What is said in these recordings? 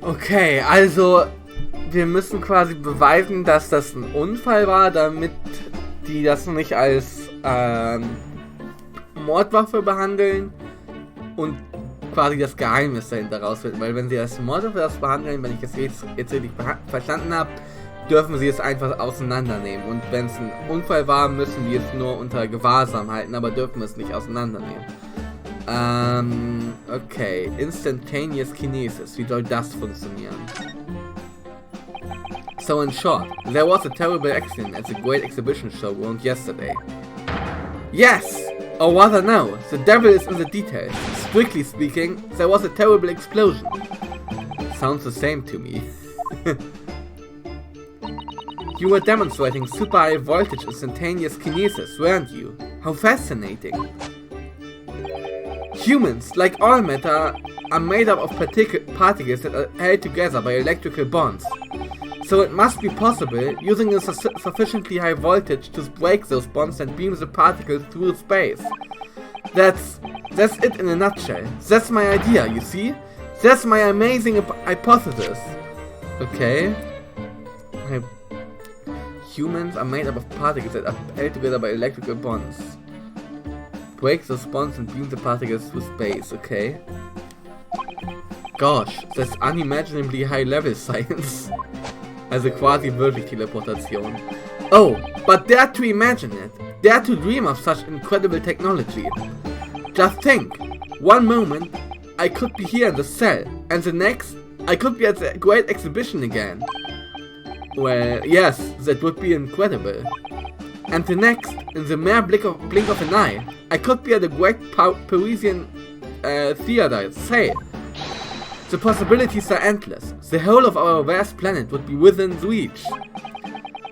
Okay, also wir müssen quasi beweisen, dass das ein Unfall war, damit die das nicht als Mordwaffe behandeln und quasi das Geheimnis dahinter rausfinden. Weil wenn sie als Mordwaffe das behandeln, wenn ich das jetzt richtig verstanden habe, dürfen sie es einfach auseinandernehmen. Und wenn es ein Unfall war, müssen die es nur unter Gewahrsam halten, aber dürfen es nicht auseinandernehmen. Okay. Instantaneous Kinesis. Wie soll das funktionieren? So in short, there was a terrible accident at the Great Exhibition Showground yesterday. Yes! Or rather no, the devil is in the details. Strictly speaking, there was a terrible explosion. Sounds the same to me. You were demonstrating super high voltage instantaneous kinesis, weren't you? How fascinating. Humans, like all matter, are made up of particles that are held together by electrical bonds. So it must be possible, using a sufficiently high voltage, to break those bonds and beam the particles through space. That's it in a nutshell. That's my idea, you see? That's my amazing hypothesis. Okay. Humans are made up of particles that are held together by electrical bonds. Break those bonds and beam the particles through space, okay? Gosh, that's unimaginably high level science. Also quasi wirklich Teleportation. Oh, but dare to imagine it. Dare to dream of such incredible technology. Just think. One moment, I could be here in the cell. And the next, I could be at the Great Exhibition again. Well, yes, that would be incredible. And the next, in the mere blink of an eye, I could be at the Great Parisian Theater. Say. The possibilities are endless. The whole of our vast planet would be within reach.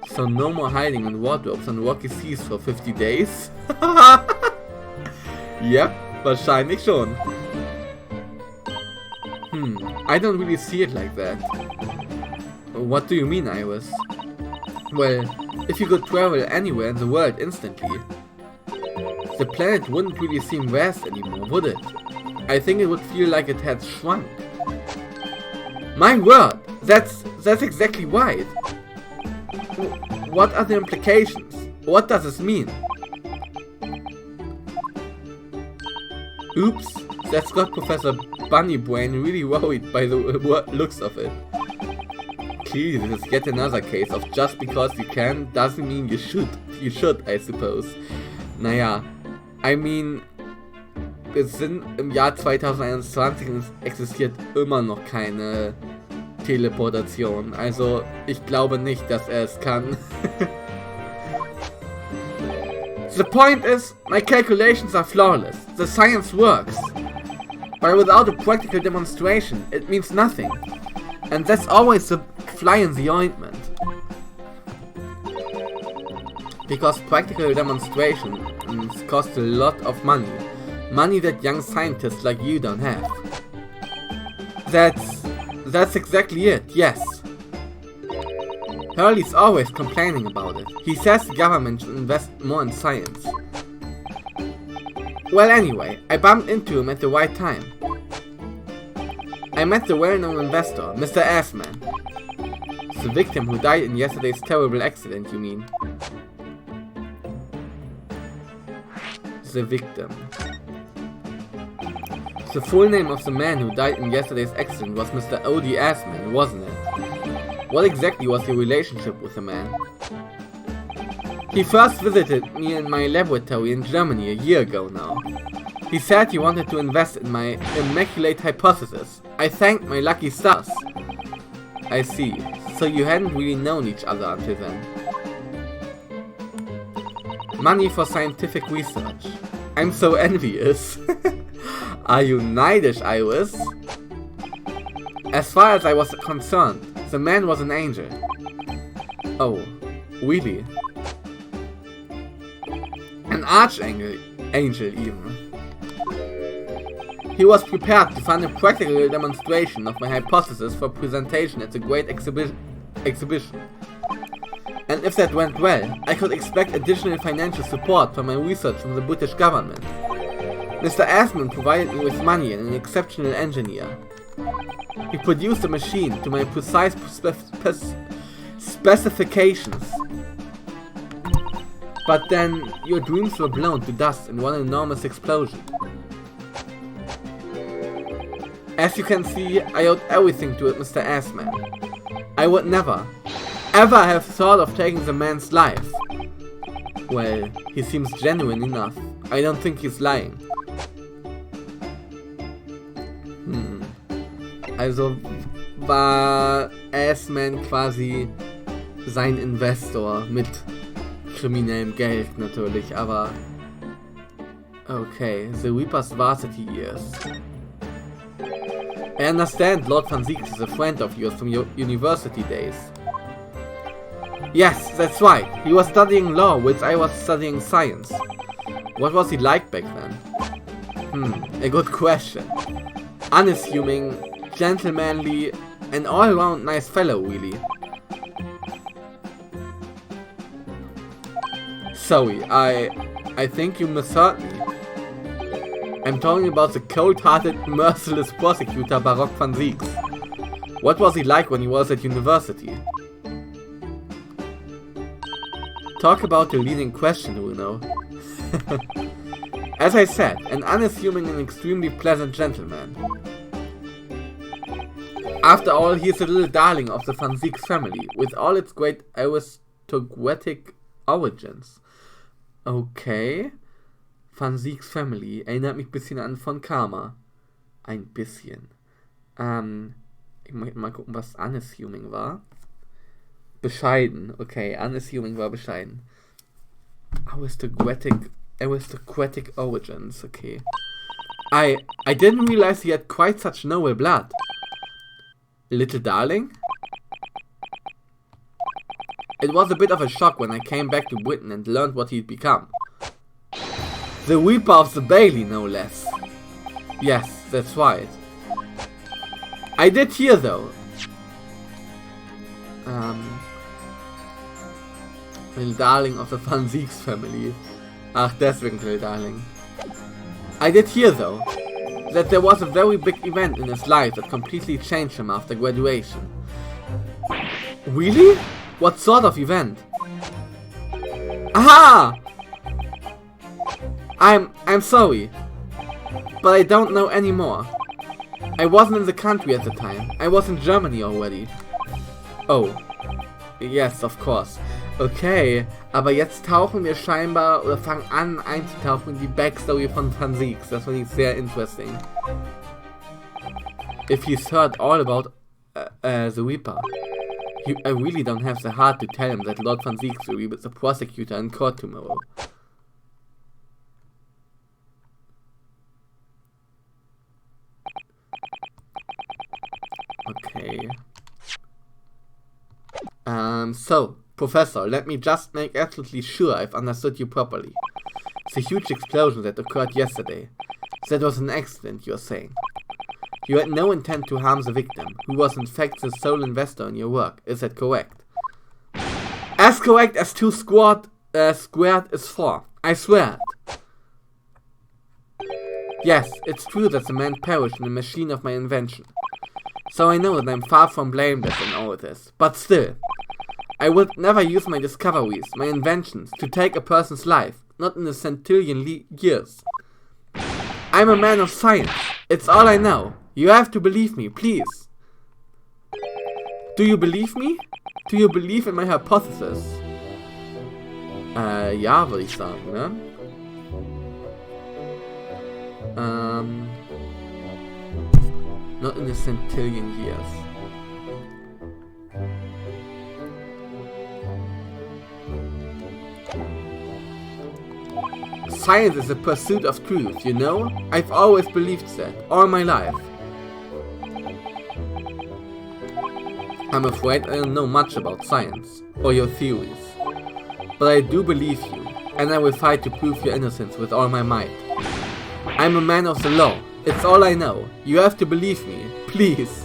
So no more hiding in wardrobes on rocky seas for 50 days? Yep, wahrscheinlich schon. I don't really see it like that. What do you mean, Iris? Well, if you could travel anywhere in the world instantly, the planet wouldn't really seem vast anymore, would it? I think it would feel like it had shrunk. My word! That's exactly right! What are the implications? What does this mean? Oops, that's got Professor Bunnybrain really worried by the looks of it. Clearly this is yet another case of just because you can doesn't mean you should. You should, I suppose. Naja, I mean, wir sind im Jahr 2021 und es existiert immer noch keine Teleportation. Also, ich glaube nicht, dass er es kann. The point is, my calculations are flawless. The science works. But without a practical demonstration, it means nothing. And that's always the fly in the ointment. Because practical demonstrations cost a lot of money. Money that young scientists like you don't have. That's exactly it, yes. Hurley's always complaining about it. He says the government should invest more in science. Well, anyway, I bumped into him at the right time. I met the well-known investor, Mr. Assman. The victim who died in yesterday's terrible accident, you mean? The victim. The full name of the man who died in yesterday's accident was Mr. O.D. Assman, wasn't it? What exactly was your relationship with the man? He first visited me in my laboratory in Germany a year ago now. He said he wanted to invest in my immaculate hypothesis. I thanked my lucky stars. I see. So you hadn't really known each other until then. Money for scientific research. I'm so envious. Are you knightish, Iris? As far as I was concerned, the man was an angel. Oh, really? An archangel even. He was prepared to fund a practical demonstration of my hypothesis for presentation at the Great Exhibition. And if that went well, I could expect additional financial support for my research from the British government. Mr. Assman provided me with money and an exceptional engineer. He produced a machine to my precise specifications. But then, your dreams were blown to dust in one enormous explosion. As you can see, I owed everything to it, Mr. Assman. I would never, ever have thought of taking the man's life. Well, he seems genuine enough. I don't think he's lying. Also war Assman quasi sein Investor mit kriminellem Geld natürlich, aber okay, the Reaper's varsity years. I understand Lord Van Zieks is a friend of yours from your university days. Yes, that's right. He was studying law, which I was studying science. What was he like back then? A good question. Unassuming, gentlemanly, an all-round nice fellow, really. Sorry, I think you misheard me. I'm talking about the cold-hearted, merciless prosecutor Baroque Van Zieks. What was he like when he was at university? Talk about a leading question, Uno. As I said, an unassuming and extremely pleasant gentleman. After all, he is a little darling of the Van Zieks family, with all its great aristocratic origins. Okay. Van Zieks Family erinnert mich ein bisschen an von Karma. Ein bisschen. Ich möchte mal gucken, was unassuming war. Bescheiden. Okay, unassuming war bescheiden. Aristocratic origins. Okay. I didn't realize he had quite such noble blood. Little darling? It was a bit of a shock when I came back to Britain and learned what he'd become. The Reaper of the Bailey, no less. Yes, that's right. I did hear, though. Little darling of the Van Zieks family. Ach, deswegen little darling. I did hear, though, that there was a very big event in his life that completely changed him after graduation. Really? What sort of event? Aha! I'm sorry, but I don't know anymore. I wasn't in the country at the time. I was in Germany already. Oh, yes, of course. Okay, aber jetzt tauchen wir scheinbar, oder fangen an einzutauchen in die Backstory von Van Zieks. Das finde ich sehr interesting. If he's heard all about the Reaper, I really don't have the heart to tell him that Lord Van Zieks will be the prosecutor in court tomorrow. Okay. So, Professor, let me just make absolutely sure I've understood you properly. The huge explosion that occurred yesterday, that was an accident, you're saying. You had no intent to harm the victim, who was in fact the sole investor in your work, is that correct? As correct as 2 squared is 4, I swear it. Yes, it's true that the man perished in the machine of my invention. So I know that I'm far from blameless in all this, but still, I would never use my discoveries, my inventions, to take a person's life, not in a centillion years. I'm a man of science, it's all I know. You have to believe me, please. Do you believe me? Do you believe in my hypothesis? Ja, würde ich sagen, ne? Not in a centillion years. Science is the pursuit of truth, you know? I've always believed that, all my life. I'm afraid I don't know much about science, or your theories. But I do believe you, and I will fight to prove your innocence with all my might. I'm a man of the law. It's all I know. You have to believe me, please.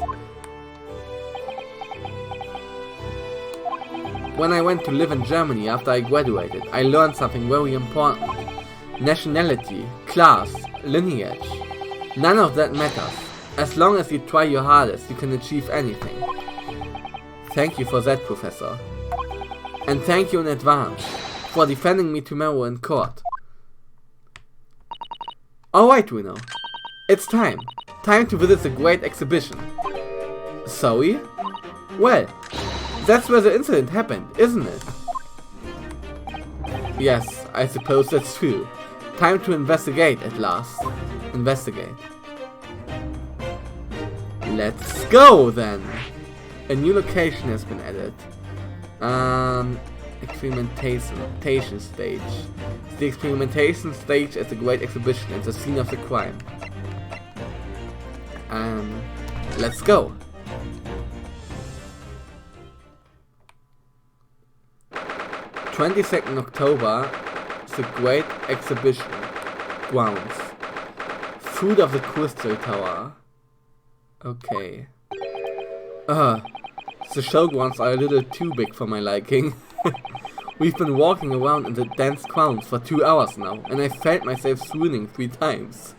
When I went to live in Germany after I graduated, I learned something very important. Nationality, class, lineage. None of that matters. As long as you try your hardest, you can achieve anything. Thank you for that, Professor. And thank you in advance for defending me tomorrow in court. Alright, Reno. It's time. Time to visit the great exhibition. Sorry? Well, that's where the incident happened, isn't it? Yes, I suppose that's true. Time to investigate at last. Investigate. Let's go then! A new location has been added. Experimentation stage. The experimentation stage at the great exhibition and the scene of the crime. Let's go! 22nd October, the Great Exhibition grounds. Food of the Crystal Tower. Okay. The showgrounds are a little too big for my liking. We've been walking around in the dense grounds for 2 hours now, and I felt myself swooning 3 times.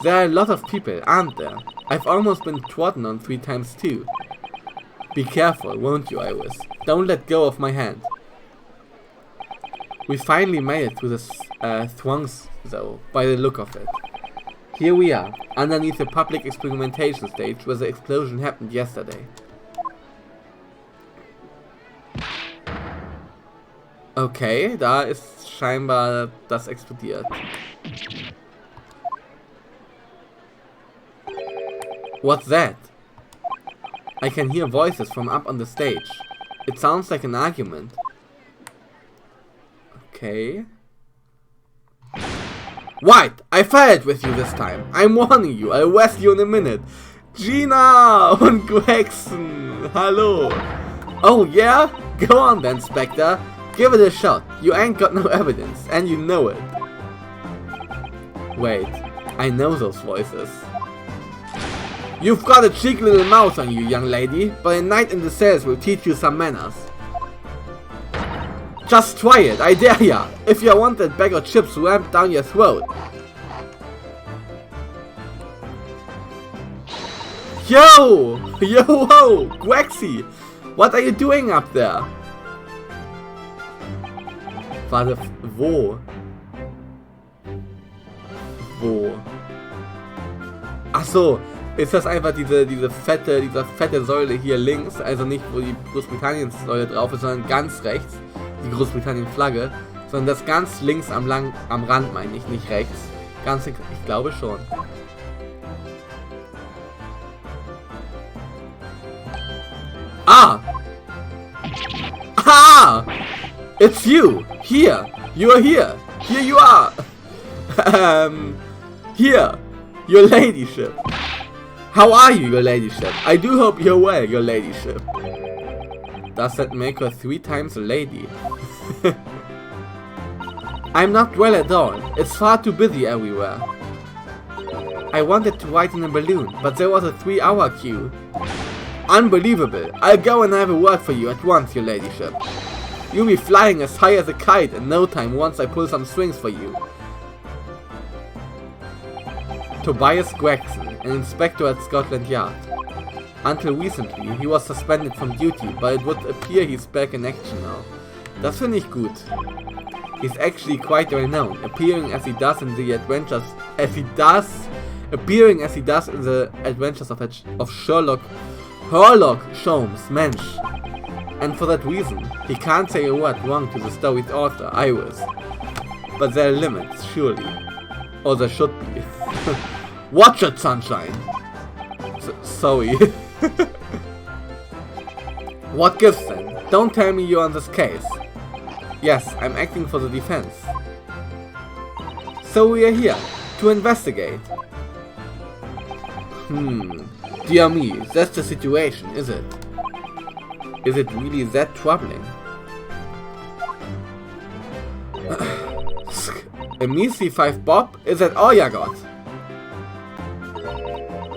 There are a lot of people, aren't there? I've almost been trodden on 3 times too. Be careful, won't you, Iris? Don't let go of my hand. We finally made it through the throngs, though, by the look of it. Here we are, underneath the public experimentation stage where the explosion happened yesterday. Okay, da ist scheinbar das explodiert. What's that? I can hear voices from up on the stage. It sounds like an argument. Okay. White, I fired with you this time. I'm warning you, I'll arrest you in a minute. Gina und Gregson, hallo. Oh yeah? Go on then, Spectre. Give it a shot. You ain't got no evidence, and you know it. Wait, I know those voices. You've got a cheeky little mouth on you, young lady, but a night in the cells will teach you some manners. Just try it, I dare ya! If you want that bag of chips rammed down your throat. Yo! Yo-ho! Grexy! What are you doing up there? Warte, wo? Wo? Ach so, ist das einfach diese fette Säule hier links, also nicht wo die Großbritannien-Säule drauf ist, sondern ganz rechts, die Großbritannien-Flagge, sondern das ganz links am Rand meine ich, nicht rechts. Ganz, ich glaube schon. Ah! Ah! It's you! Here! You're here! Here you are! Here! Your ladyship! How are you, your ladyship? I do hope you're well, your ladyship. Does that make her 3 times a lady? I'm not well at all. It's far too busy everywhere. I wanted to ride in a balloon, but there was a 3-hour queue. Unbelievable! I'll go and have a word for you at once, your ladyship. You'll be flying as high as a kite in no time once I pull some strings for you. Tobias Gregson, an inspector at Scotland Yard. Until recently, he was suspended from duty, but it would appear he's back in action now. Das finde ich gut. He's actually quite well known, appearing as he does in the adventures of Sherlock Holmes, Mensch. And for that reason, he can't say a word wrong to the story's author, Iris. But there are limits, surely. Or there should be. Watch it, sunshine! Sorry. What gives then? Don't tell me you're on this case. Yes, I'm acting for the defense. So we are here, to investigate. Dear me, that's the situation, is it? Is it really that troubling? A measly 5 bob? Is that all ya got?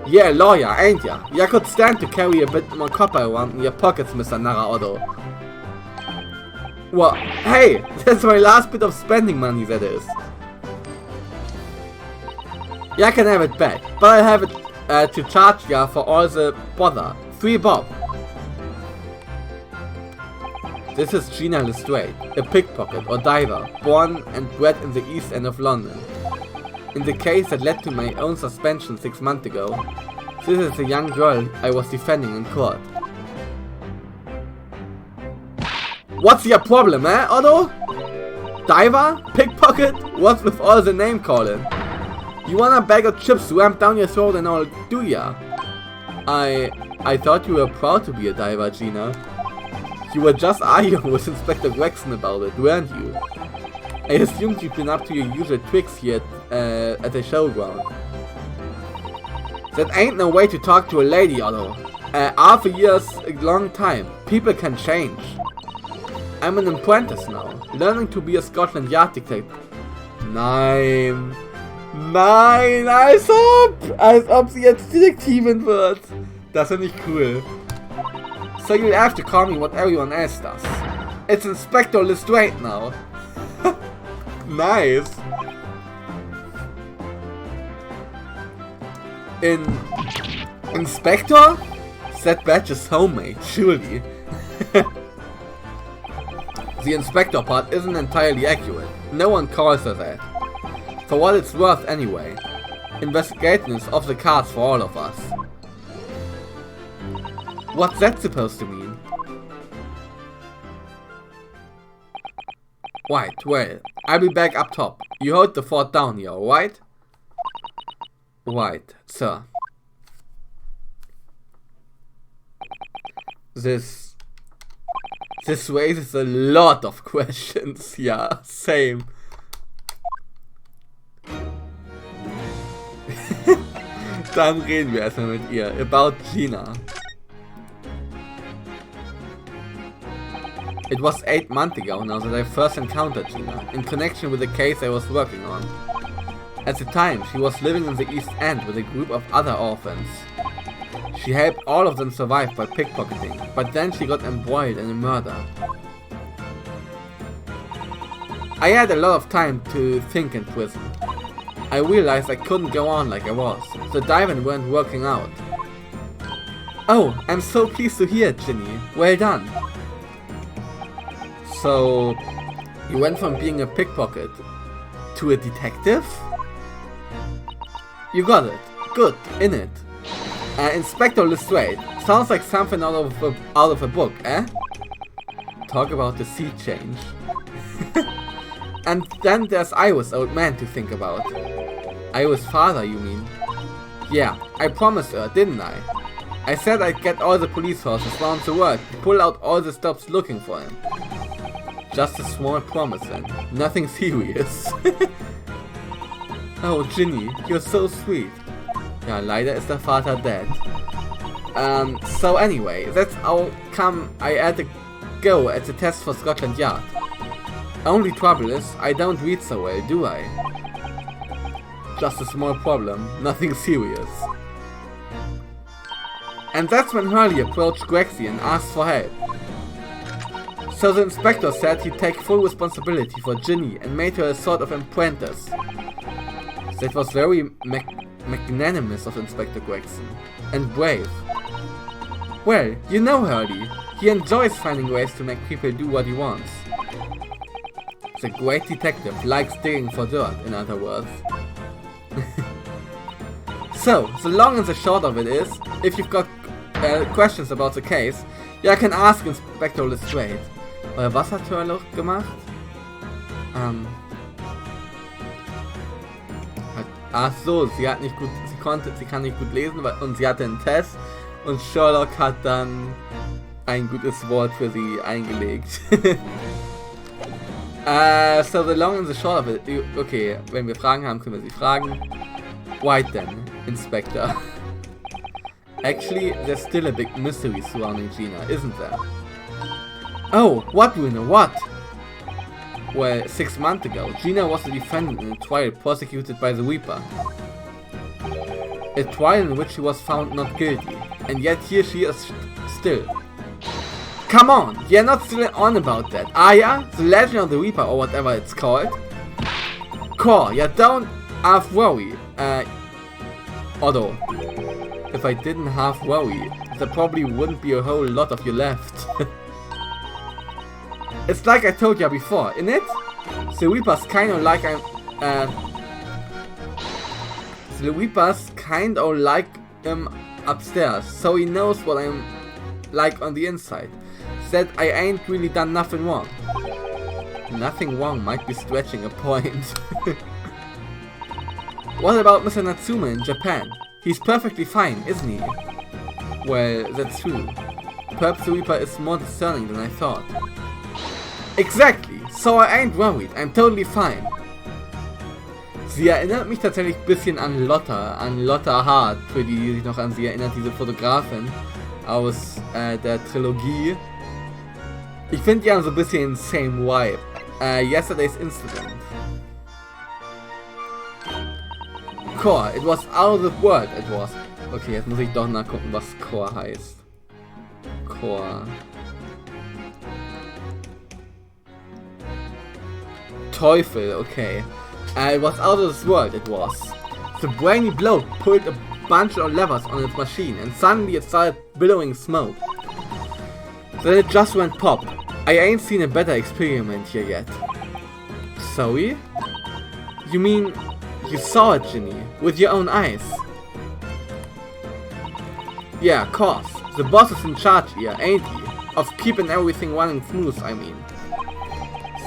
Yeah, lawyer, ain't ya? Ya could stand to carry a bit more copper around in your pockets, Mr. Nara Otto. Well, hey, that's my last bit of spending money, that is. Yeah, I can have it back, but I have it to charge ya for all the bother. 3 bob. This is Gina Lestrade, a pickpocket or diver, born and bred in the East End of London. In the case that led to my own suspension 6 months ago, this is the young girl I was defending in court. What's your problem, eh, Otto? Diver? Pickpocket? What's with all the name calling? You want a bag of chips rammed down your throat and all, do ya? I thought you were proud to be a diver, Gina. You were just arguing with Inspector Gregson about it, weren't you? I assumed you've been up to your usual tricks here at the showground. That ain't no way to talk to a lady, Otto. Half a year's a long time. People can change. I'm an apprentice now, learning to be a Scotland Yard detective. Nein, als ob sie jetzt Detektivin wird. Das finde ich cool. So you'll have to call me what everyone else does. It's Inspector Lestrade now. Nice. Inspector? That badge is homemade, surely. The inspector part isn't entirely accurate. No one calls her that. For what it's worth anyway. Investigating is off the cards for all of us. What's that supposed to mean? Right, well, I'll be back up top. You hold the fort down here, alright? Right, sir. This raises a lot of questions. Yeah, same. Dann reden wir erstmal mit ihr. About Gina. It was 8 months ago now that I first encountered Gina, in connection with the case I was working on. At the time, she was living in the East End with a group of other orphans. She helped all of them survive by pickpocketing, but then she got embroiled in a murder. I had a lot of time to think in prison. I realized I couldn't go on like I was. The diving weren't working out. Oh, I'm so pleased to hear it, Ginny. Well done. So, you went from being a pickpocket to a detective? You got it. Good, in it. Inspector Lestrade. Sounds like something out of a book, eh? Talk about the sea change. And then there's Ira's old man to think about. Ira's father, you mean? Yeah, I promised her, didn't I? I said I'd get all the police forces around the world to pull out all the stops looking for him. Just a small promise then. Nothing serious. Oh, Ginny, you're so sweet. Ja, leider ist der Vater dead. So anyway, that's how come I had a go at the test for Scotland Yard. Only trouble is, I don't read so well, do I? Just a small problem, nothing serious. And that's when Hurley approached Grexy and asked for help. So the inspector said he'd take full responsibility for Ginny and made her a sort of apprentice. That was very magnanimous of Inspector Gregson. And brave. Well, you know Hurley. He enjoys finding ways to make people do what he wants. The great detective likes digging for dirt, in other words. So, the long and the short of it is, if you've got questions about the case, you can ask Inspector Lestrade. Was hat Hurley gemacht? Ach so, sie kann nicht gut lesen und sie hatte einen Test und Sherlock hat dann ein gutes Wort für sie eingelegt. So the long and the short of it, okay, wenn wir Fragen haben, können wir sie fragen. Right then, Inspector. Actually, there's still a big mystery surrounding Gina, isn't there? Oh, what do we know? What? Well, 6 months ago, Gina was the defendant in a trial prosecuted by the Reaper. A trial in which she was found not guilty, and yet here she is still. Come on, you're not still on about that, are ya? The Legend of the Reaper or whatever it's called? Core, you don't have worry. Otto, if I didn't half worry, there probably wouldn't be a whole lot of you left. It's like I told you before, innit? The Reaper's kinda like upstairs, so he knows what I'm like on the inside. Said I ain't really done nothing wrong. Nothing wrong might be stretching a point. What about Mr. Natsume in Japan? He's perfectly fine, isn't he? Well, that's true. Perhaps the Reaper is more discerning than I thought. Exactly! So I ain't worried, I'm totally fine. Sie erinnert mich tatsächlich ein bisschen an Lotta Hart, für die sich noch an sie erinnert, diese Fotografin aus der Trilogie. Ich finde die haben so ein bisschen same vibe. Yesterday's Incident. Core, it was out of the world, it was. Okay, jetzt muss ich doch nachgucken, was Core heißt. Core. Teufel, okay. It was out of this world, it was. The brainy bloke pulled a bunch of levers on its machine and suddenly it started billowing smoke. Then it just went pop. I ain't seen a better experiment here yet. Sorry? You mean you saw it, Ginny, with your own eyes? Yeah, course. The boss is in charge here, ain't he? Of keeping everything running smooth, I mean.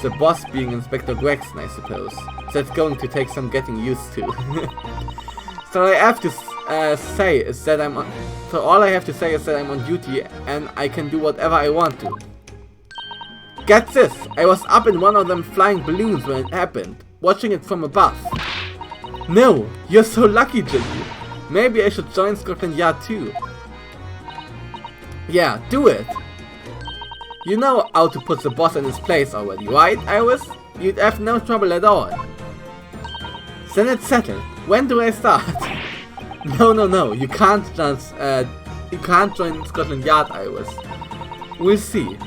The boss being Inspector Gregson, I suppose. That's going to take some getting used to. So all I have to say is that I'm on duty and I can do whatever I want to. Get this! I was up in one of them flying balloons when it happened, watching it from above. No! You're so lucky, Ginny! Maybe I should join Scotland Yard too. Yeah, do it! You know how to put the boss in his place already, right, Iris? You'd have no trouble at all. Then it's settled. When do I start? No, you can't just, you can't join Scotland Yard, Iris. We'll see.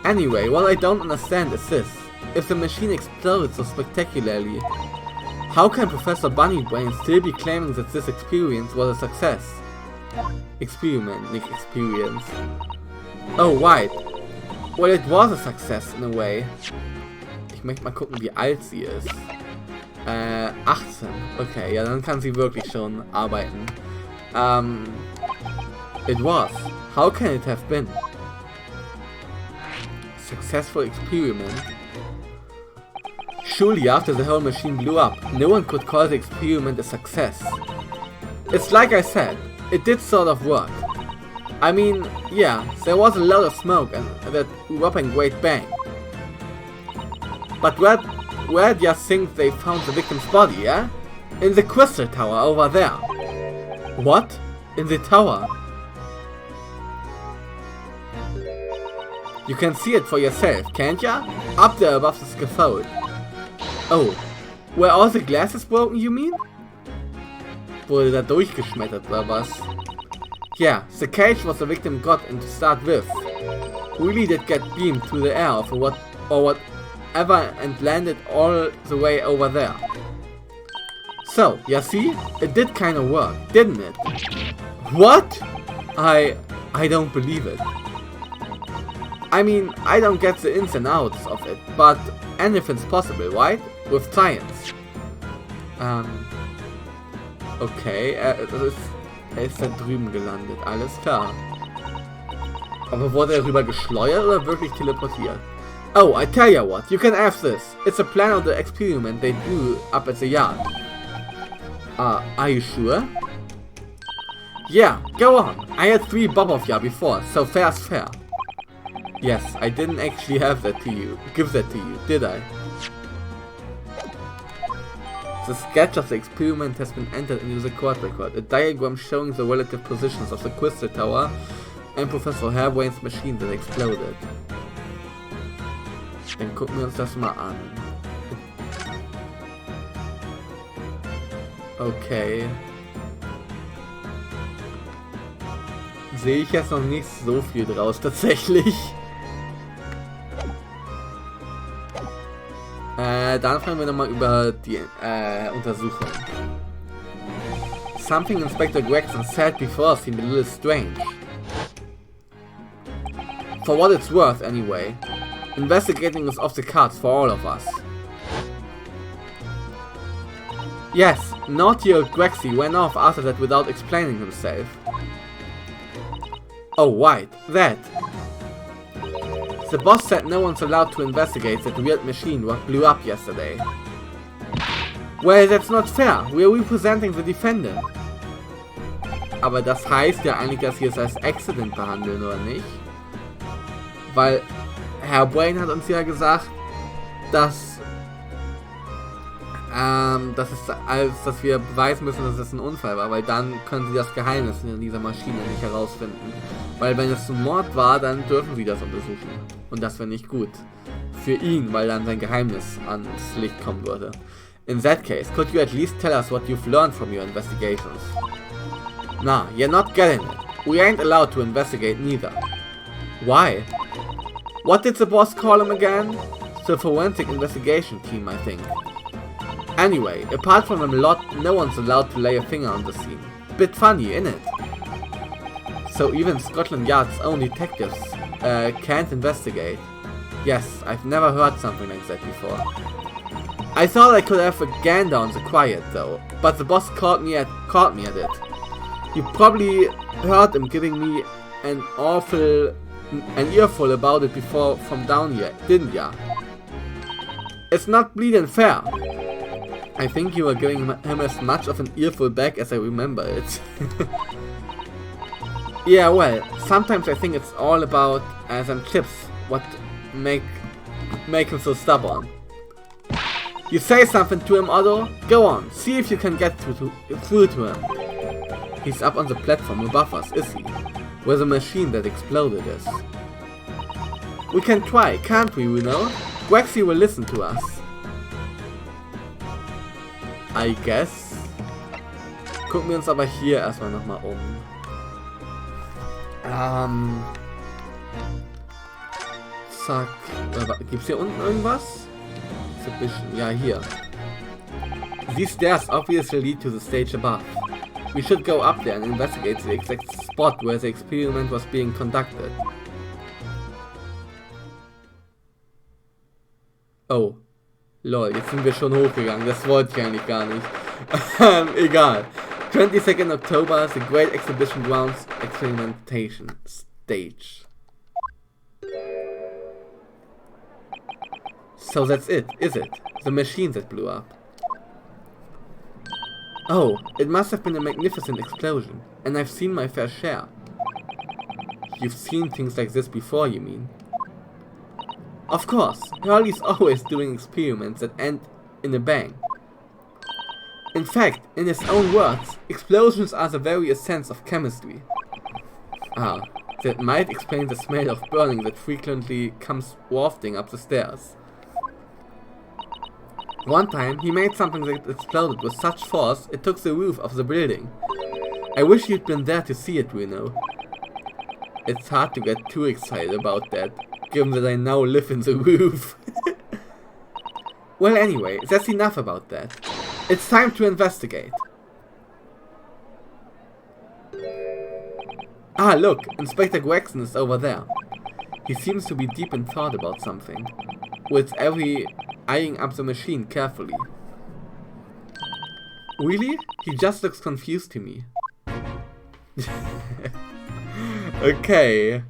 Anyway, what I don't understand is this. If the machine exploded so spectacularly, how can Professor Bunnybrain still be claiming that this experience was a success? Experience. Oh, right. Well, it was a success in a way. Ich möchte mal gucken, wie alt sie ist. 18. Okay, ja, dann kann sie wirklich schon arbeiten. It was. How can it have been? Successful experiment. Surely after the whole machine blew up, no one could call the experiment a success. It's like I said, it did sort of work. I mean, yeah, there was a lot of smoke and that whopping great bang. But where do you think they found the victim's body, eh? In the crystal tower over there. What? In the tower? You can see it for yourself, can't ya? Up there above the scaffold. Oh, were all the glasses broken, you mean? Wurde da durchgeschmettert oder was? Yeah, the cage was the victim got in to start with. Really did get beamed through the air or whatever and landed all the way over there. So, you see? It did kind of work, didn't it? What? I don't believe it. I mean, I don't get the ins and outs of it, but anything's possible, right? With science. Okay, er ist da drüben gelandet, alles klar. Aber wurde er rüber geschleudert oder wirklich teleportiert? Oh, I tell ya what, you can have this. It's a plan of the experiment they do up at the yard. Are you sure? Yeah, go on. I had 3 bob of ya before, so fair's fair. Yes, I didn't actually give that to you, did I? The sketch of the experiment has been entered into the court record, a diagram showing the relative positions of the crystal tower and Professor Hairbrain's machine that exploded. Dann gucken wir uns das mal an. Okay. Sehe ich jetzt noch nicht so viel draus tatsächlich. Dann fragen wir nochmal über die Untersuchung. Something Inspector Gregson said before seemed a little strange. For what it's worth, anyway, investigating is off the cards for all of us. Yes, naughty old Grexy went off after that without explaining himself. Oh right, that. The boss said no one's allowed to investigate that weird machine what blew up yesterday. Well, that's not fair. We're representing the defendant. Aber das heißt ja eigentlich, dass wir es als Accident behandeln, oder nicht? Weil Herr Brain hat uns ja gesagt, dass dass wir beweisen müssen, dass es ein Unfall war, weil dann können sie das Geheimnis in dieser Maschine nicht herausfinden. Weil wenn es ein Mord war, dann dürfen sie das untersuchen. Und das wäre nicht gut. Für ihn, weil dann sein Geheimnis ans Licht kommen würde. In that case, could you at least tell us what you've learned from your investigations? Nah, you're not getting it. We ain't allowed to investigate neither. Why? What did the boss call him again? The forensic investigation team, I think. Anyway, apart from a lot, no one's allowed to lay a finger on the scene. Bit funny, innit? So even Scotland Yard's own detectives can't investigate. Yes, I've never heard something like that before. I thought I could have a gander on the quiet though, but the boss caught me at it. You probably heard him giving me an earful about it before from down here, didn't ya? It's not bleeding fair. I think you were giving him as much of an earful back as I remember it. Yeah, well, sometimes I think it's all about them chips what make him so stubborn. You say something to him, Otto? Go on, see if you can get through to him. He's up on the platform above us, is he? Where the machine that exploded is. We can try, can't we, know? Grexy will listen to us. I guess. Gucken wir uns aber hier erstmal nochmal um. Zack. Gibt's hier unten irgendwas? Exhibition. Ja, hier. These stairs obviously lead to the stage above. We should go up there and investigate the exact spot where the experiment was being conducted. Oh. Lol, jetzt sind wir schon hochgegangen. Das wollte ich eigentlich gar nicht. Egal. 22nd October, the Great Exhibition Grounds Experimentation Stage. So that's it, is it? The machine that blew up. Oh, it must have been a magnificent explosion, and I've seen my fair share. You've seen things like this before, you mean? Of course, Hurley's always doing experiments that end in a bang. In fact, in his own words, explosions are the very essence of chemistry. Ah, that might explain the smell of burning that frequently comes wafting up the stairs. One time, he made something that exploded with such force it took the roof of the building. I wish you'd been there to see it, Reno. It's hard to get too excited about that, given that I now live in the roof. Well, anyway, that's enough about that. It's time to investigate. Ah, look, Inspector Gregson is over there. He seems to be deep in thought about something, with every eyeing up the machine carefully. Really? He just looks confused to me. Okay.